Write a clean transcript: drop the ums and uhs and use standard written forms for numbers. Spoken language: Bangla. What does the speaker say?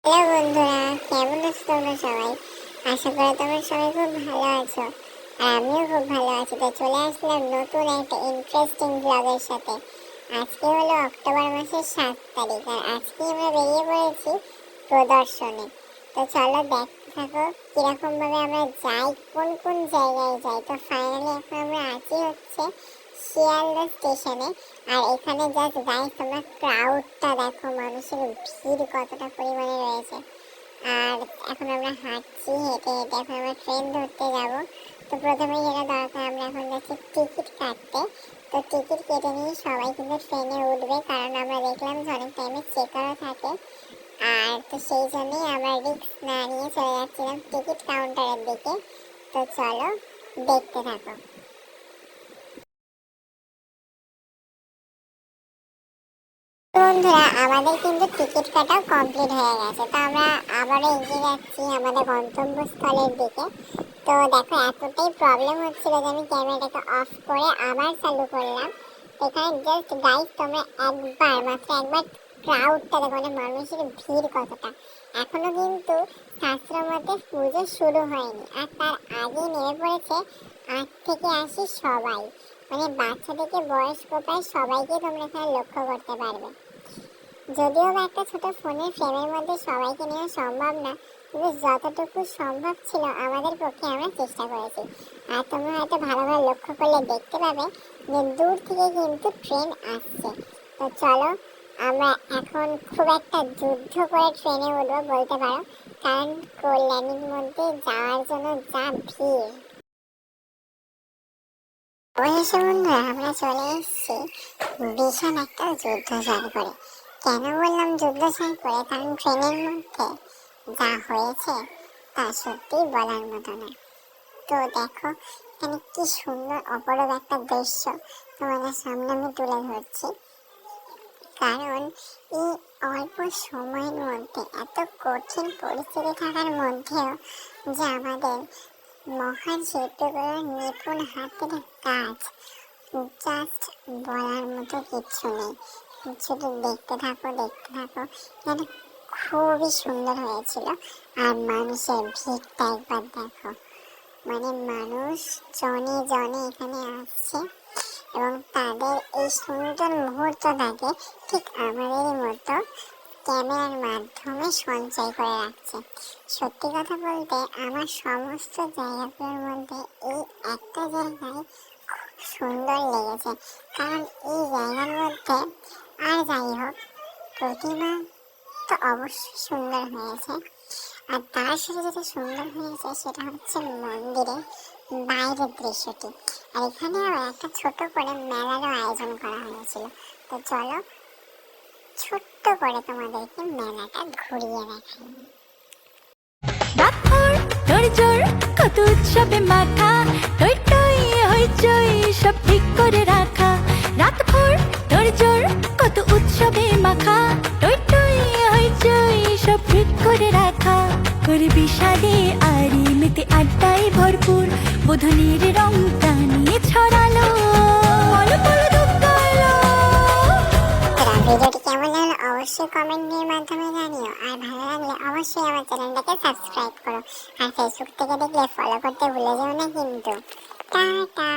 হ্যালো বন্ধুরা, কেমন আছো তোমরা সবাই? আশা করি তোমরা সবাই খুব ভালো আছো। আর আমিও খুব ভালো আছি। তো চলে আসলাম নতুন একটা ইন্টারেস্টিং ব্লগের সাথে। আজকে হলো অক্টোবর মাসের 7 তারিখ, আর আজকে আমরা বেরিয়ে পড়েছি প্রদর্শনে। তো চলো দেখতে থাকো কিরকম ভাবে আমরা যাই, কোন কোন জায়গায় যাই। তো ফাইনালি এখন আমরা আছি হচ্ছে শিয়ালদা স্টেশনে। আর এখানে জাস্ট গাইস তোমরা ক্রাউডটা দেখো, মানুষের ভিড় কতটা পরিমাণে রয়েছে। আর এখন আমরা হাঁটছি, হেঁটে হেঁটে এখন আমরা ট্রেন ধরতে যাব। তো প্রথমে যেটা দরকার, আমরা এখন যাচ্ছি টিকিট কাটতে। তো টিকিট কেটে নিয়ে সবাই কিন্তু ট্রেনে উঠবে, কারণ আমরা দেখলাম যে অনেক টাইমে চেকারও থাকে। আর তো সেই জন্যই আমরা রিস্ক না নিয়ে চলে যাচ্ছিলাম টিকিট কাউন্টারের দিকে। তো চলো দেখতে থাকো। বন্ধুরা, আমাদের কিন্তু টিকিট কাটাও কমপ্লিট হয়ে গেছে। তো আমরা আবারও এগিয়ে যাচ্ছি আমাদের গন্তব্যস্থলের দিকে। তো দেখো, এতটাই প্রবলেম হচ্ছিল যে আমি ক্যামেরাটাকে অফ করে আবার চালু করলাম। এখানে জাস্ট গাইস তোমরা মাত্র একবার ক্রাউডটা দেখো, মানে মানুষের ভিড় কতটা। এখনো কিন্তু শাস্ত্র মতে পুজো শুরু হয়নি, আর তার আগেই নেমে পড়েছে 8 থেকে 80 সবাই। মানে বাচ্চা থেকে বয়স্ক প্রায় সবাইকে তোমরা এখানে লক্ষ্য করতে পারবে। যদিও বা একটা ছোট ফোনের ফ্রেমের মধ্যে সবাইকে নেওয়া সম্ভব না, কিন্তু যতটুকু সম্ভব ছিল আমাদের পক্ষে আমরা চেষ্টা করেছি। আর তোমরা হয়তো ভালোভাবে লক্ষ্য করলে দেখতে পাবে যে দূর থেকে কিন্তু ট্রেন আসছে। তো চলো, আমরা এখন খুব একটা যুদ্ধ করে ট্রেনে উঠবো বলতে পারো, কারণ কল্যাণীর মধ্যে যাওয়ার জন্য যা ভিড়। অবশেষে বন্ধুরা আমরা চলে এসেছি ভীষণ একটা যুদ্ধ জয় করে। কেন বললাম যুদ্ধ জয় করে, কারণ ট্রেনের মধ্যে যা হয়েছে তা সত্যি বলার মতো না। তো দেখো এখানে কি সুন্দর অপরূপ একটা দৃশ্য তোমাদের সামনে আমি তুলে ধরছি। কারণ এই অল্প সময়ের মধ্যে এত কঠিন পরিস্থিতি থাকার মধ্যেও যে আমাদের মহান শিল্পীগুলোর নিপুণ হাতের কাজ, জাস্ট বলার মতো কিচ্ছু নেই। শুধু দেখতে থাকো দেখতে থাকো, মানে খুবই সুন্দর হয়েছিল। আর মানুষের ভিড়টা একবার দেখো, মানে মানুষ জনে জনে এখানে আসছে এবং তাদের এই সুন্দর মুহূর্তটাকে ঠিক আমাদেরই মতো ক্যামেরার মাধ্যমে সঞ্চয় করে রাখছে। সত্যি কথা বলতে আমার সমস্ত জায়গাগুলোর মধ্যে এই একটা জায়গায় খুব সুন্দর লেগেছে, কারণ এই জায়গার মধ্যে, আর যাই হোক, প্রতিমা তো অবশ্যই সুন্দর হয়েছে। আর তার সাথে যেটা সুন্দর হয়েছে সেটা হচ্ছে মন্দিরের বাইরের দৃশ্যটি। আর এখানে আবার একটা ছোট করে মেলারও আয়োজন করা হয়েছিল। তো চলো ছোট্ট করে তোমাদেরকে মেলাটা ঘুরিয়ে দেখাই। রাতভর তোড়জোড় কত উৎসবে মাথা, টই টই হইচই সব ঠিক করে রাখা। রাতভর তোড়জোড় কত উৎসবে মাখা, টই টই হইচই সব ঠিক করে রাখা। করে বিষাদে আরি মেতে আড্ডায় ভরপুর, বোধনের রং টানিয়ে ছড়ালো, বলো বলো দুঃখালো। ভিডিওটি কেমন লাগলো অবশ্যই কমেন্টের মাধ্যমে জানিও। আর ভালো লাগলে অবশ্যই আমার চ্যানেলটাকে সাবস্ক্রাইব করো। আর ফেসবুক থেকে দেখলে ফলো করতে ভুলে যেও না কিন্তু। টাটা।